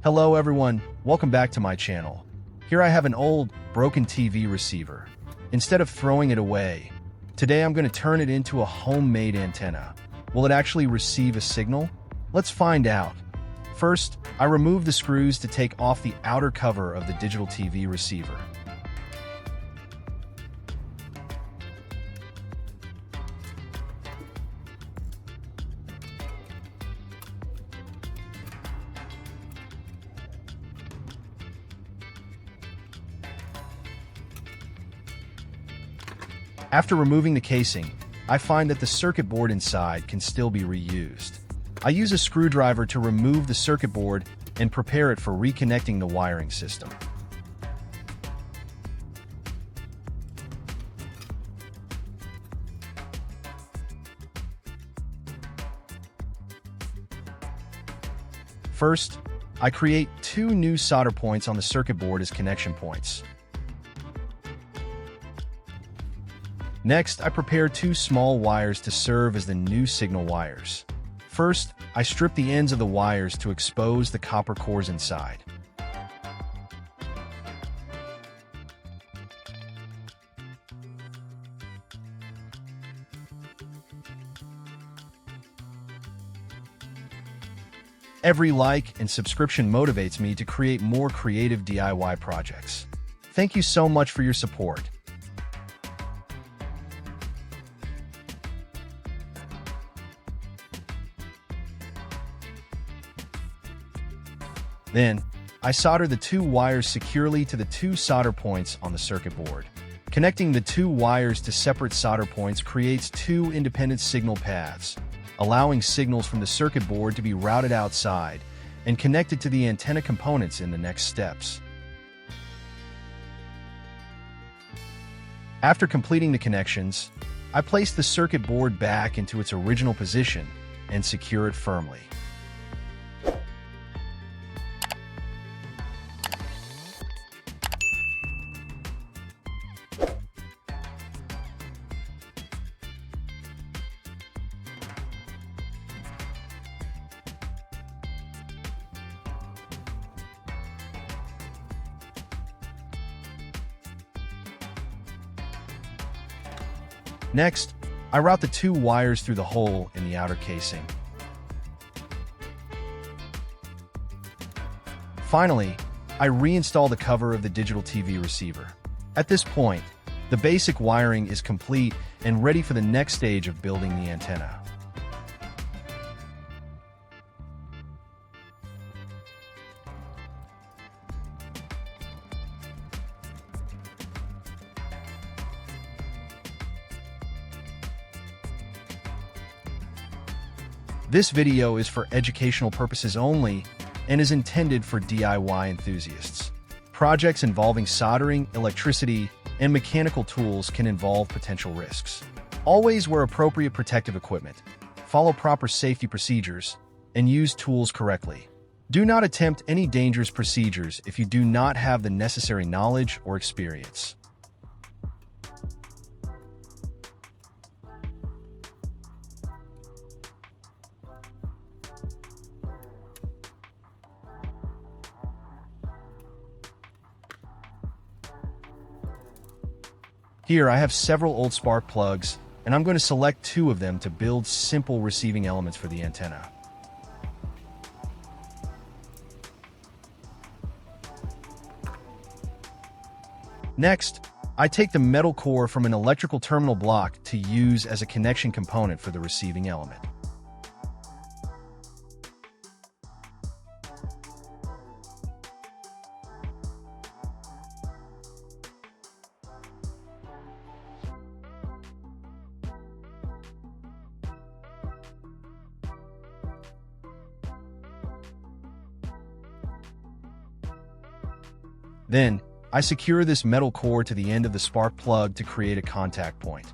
Hello everyone, welcome back to my channel. Here I have an old, broken TV receiver. Instead of throwing it away, today I'm going to turn it into a homemade antenna. Will it actually receive a signal? Let's find out. First, I remove the screws to take off the outer cover of the digital TV receiver. After removing the casing, I find that the circuit board inside can still be reused. I use a screwdriver to remove the circuit board and prepare it for reconnecting the wiring system. First, I create 2 new solder points on the circuit board as connection points. Next, I prepare 2 small wires to serve as the new signal wires. First, I strip the ends of the wires to expose the copper cores inside. Every like and subscription motivates me to create more creative DIY projects. Thank you so much for your support. Then, I solder the 2 wires securely to the 2 solder points on the circuit board. Connecting the 2 wires to separate solder points creates 2 independent signal paths, allowing signals from the circuit board to be routed outside and connected to the antenna components in the next steps. After completing the connections, I place the circuit board back into its original position and secure it firmly. Next, I route the 2 wires through the hole in the outer casing. Finally, I reinstall the cover of the digital TV receiver. At this point, the basic wiring is complete and ready for the next stage of building the antenna. This video is for educational purposes only and is intended for DIY enthusiasts. Projects involving soldering, electricity, and mechanical tools can involve potential risks. Always wear appropriate protective equipment, follow proper safety procedures, and use tools correctly. Do not attempt any dangerous procedures if you do not have the necessary knowledge or experience. Here I have several old spark plugs, and I'm going to select 2 of them to build simple receiving elements for the antenna. Next, I take the metal core from an electrical terminal block to use as a connection component for the receiving element. Then, I secure this metal core to the end of the spark plug to create a contact point.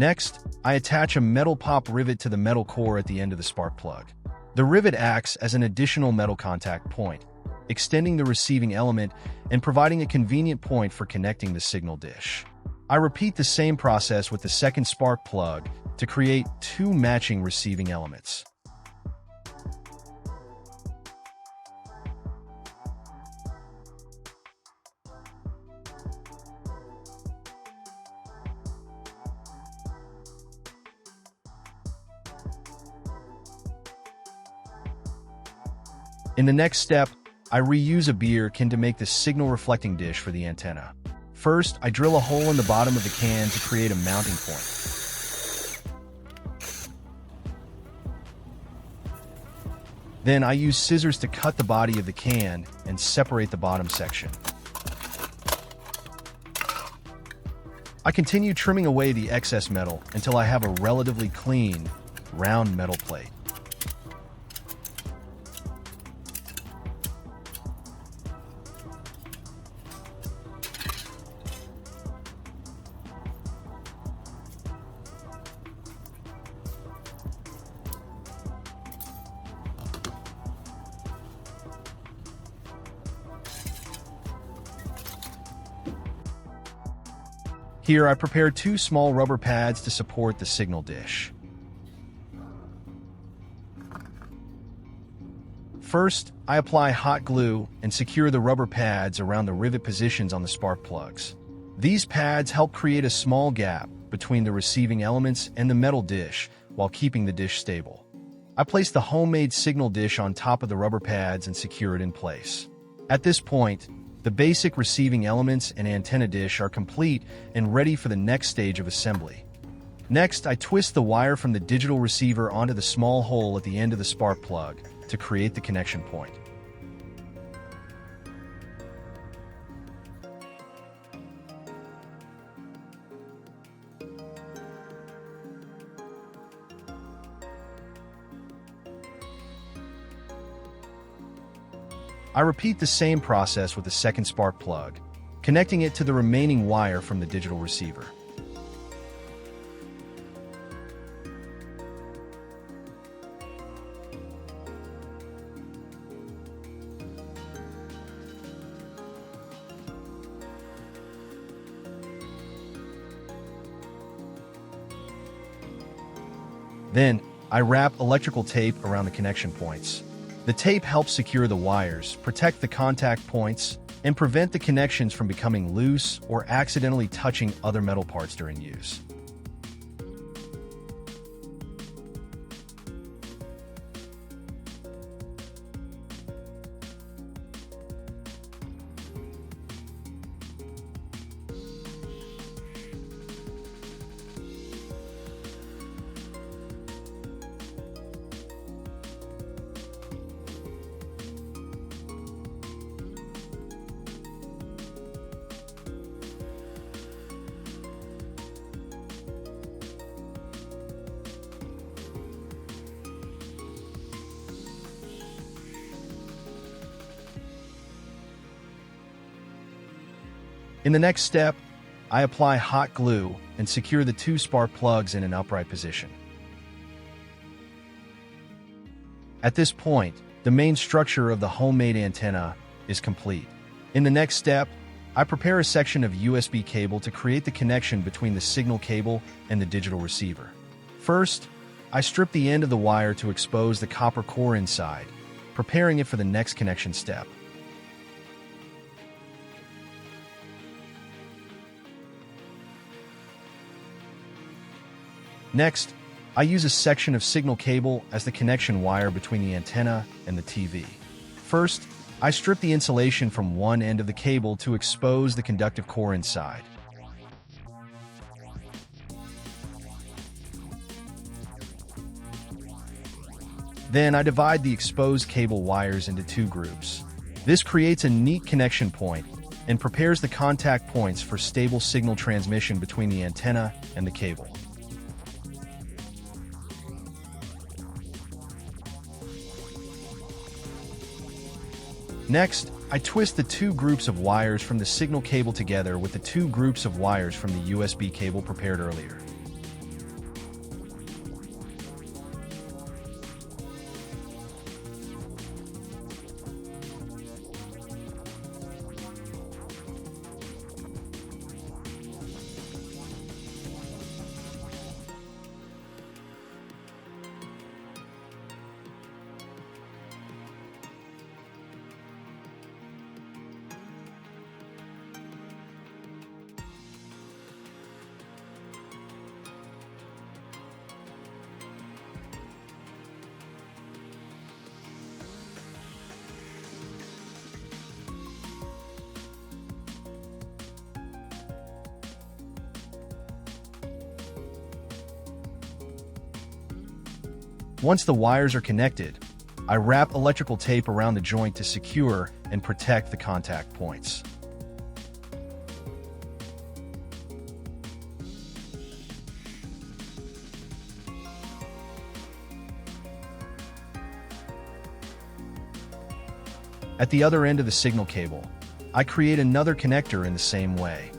Next, I attach a metal pop rivet to the metal core at the end of the spark plug. The rivet acts as an additional metal contact point, extending the receiving element and providing a convenient point for connecting the signal dish. I repeat the same process with the second spark plug to create two matching receiving elements. In the next step, I reuse a beer can to make the signal reflecting dish for the antenna. First, I drill a hole in the bottom of the can to create a mounting point. Then I use scissors to cut the body of the can and separate the bottom section. I continue trimming away the excess metal until I have a relatively clean, round metal plate. Here, I prepare two small rubber pads to support the signal dish. First, I apply hot glue and secure the rubber pads around the rivet positions on the spark plugs. These pads help create a small gap between the receiving elements and the metal dish while keeping the dish stable. I place the homemade signal dish on top of the rubber pads and secure it in place. At this point, the basic receiving elements and antenna dish are complete and ready for the next stage of assembly. Next, I twist the wire from the digital receiver onto the small hole at the end of the spark plug to create the connection point. I repeat the same process with the second spark plug, connecting it to the remaining wire from the digital receiver. Then, I wrap electrical tape around the connection points. The tape helps secure the wires, protect the contact points, and prevent the connections from becoming loose or accidentally touching other metal parts during use. In the next step, I apply hot glue and secure the two spark plugs in an upright position. At this point, the main structure of the homemade antenna is complete. In the next step, I prepare a section of USB cable to create the connection between the signal cable and the digital receiver. First, I strip the end of the wire to expose the copper core inside, preparing it for the next connection step. Next, I use a section of signal cable as the connection wire between the antenna and the TV. First, I strip the insulation from one end of the cable to expose the conductive core inside. Then I divide the exposed cable wires into two groups. This creates a neat connection point and prepares the contact points for stable signal transmission between the antenna and the cable. Next, I twist the two groups of wires from the signal cable together with the two groups of wires from the USB cable prepared earlier. Once the wires are connected, I wrap electrical tape around the joint to secure and protect the contact points. At the other end of the signal cable, I create another connector in the same way.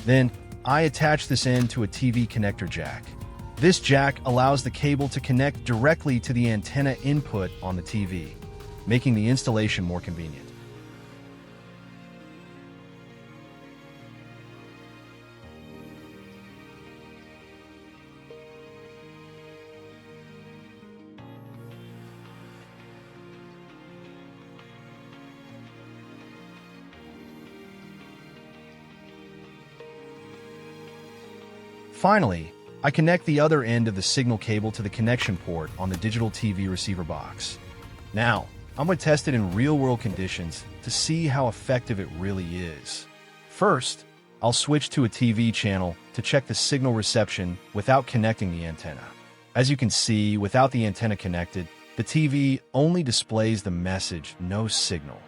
Then, I attach this end to a TV connector jack. This jack allows the cable to connect directly to the antenna input on the TV, making the installation more convenient. Finally, I connect the other end of the signal cable to the connection port on the digital TV receiver box. Now, I'm going to test it in real-world conditions to see how effective it really is. First, I'll switch to a TV channel to check the signal reception without connecting the antenna. As you can see, without the antenna connected, the TV only displays the message, no signal.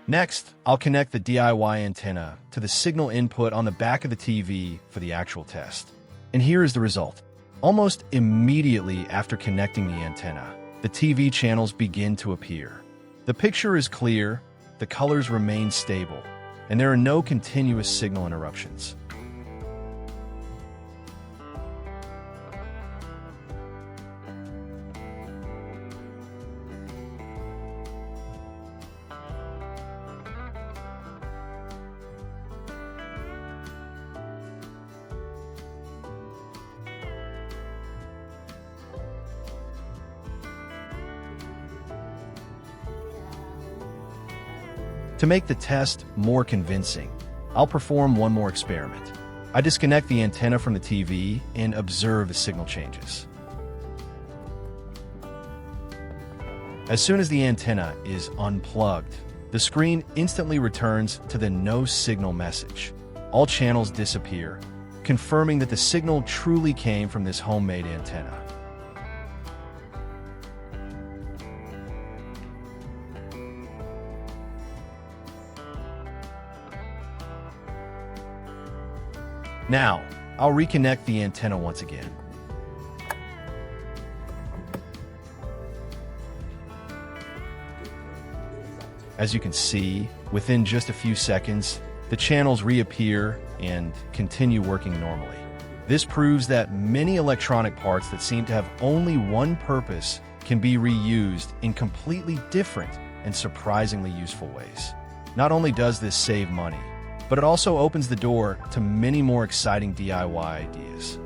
Next, I'll connect the DIY antenna to the signal input on the back of the TV for the actual test. And here is the result. Almost immediately after connecting the antenna, the TV channels begin to appear. The picture is clear, the colors remain stable, and there are no continuous signal interruptions. To make the test more convincing, I'll perform one more experiment. I disconnect the antenna from the TV and observe the signal changes. As soon as the antenna is unplugged, the screen instantly returns to the no signal message. All channels disappear, confirming that the signal truly came from this homemade antenna. Now, I'll reconnect the antenna once again. As you can see, within just a few seconds, the channels reappear and continue working normally. This proves that many electronic parts that seem to have only one purpose can be reused in completely different and surprisingly useful ways. Not only does this save money, but it also opens the door to many more exciting DIY ideas.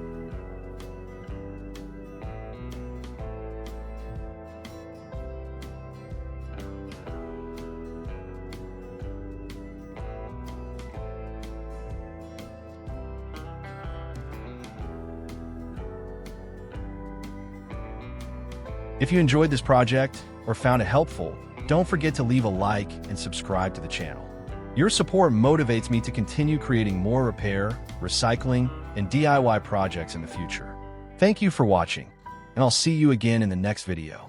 If you enjoyed this project or found it helpful, don't forget to leave a like and subscribe to the channel. Your support motivates me to continue creating more repair, recycling, and DIY projects in the future. Thank you for watching, and I'll see you again in the next video.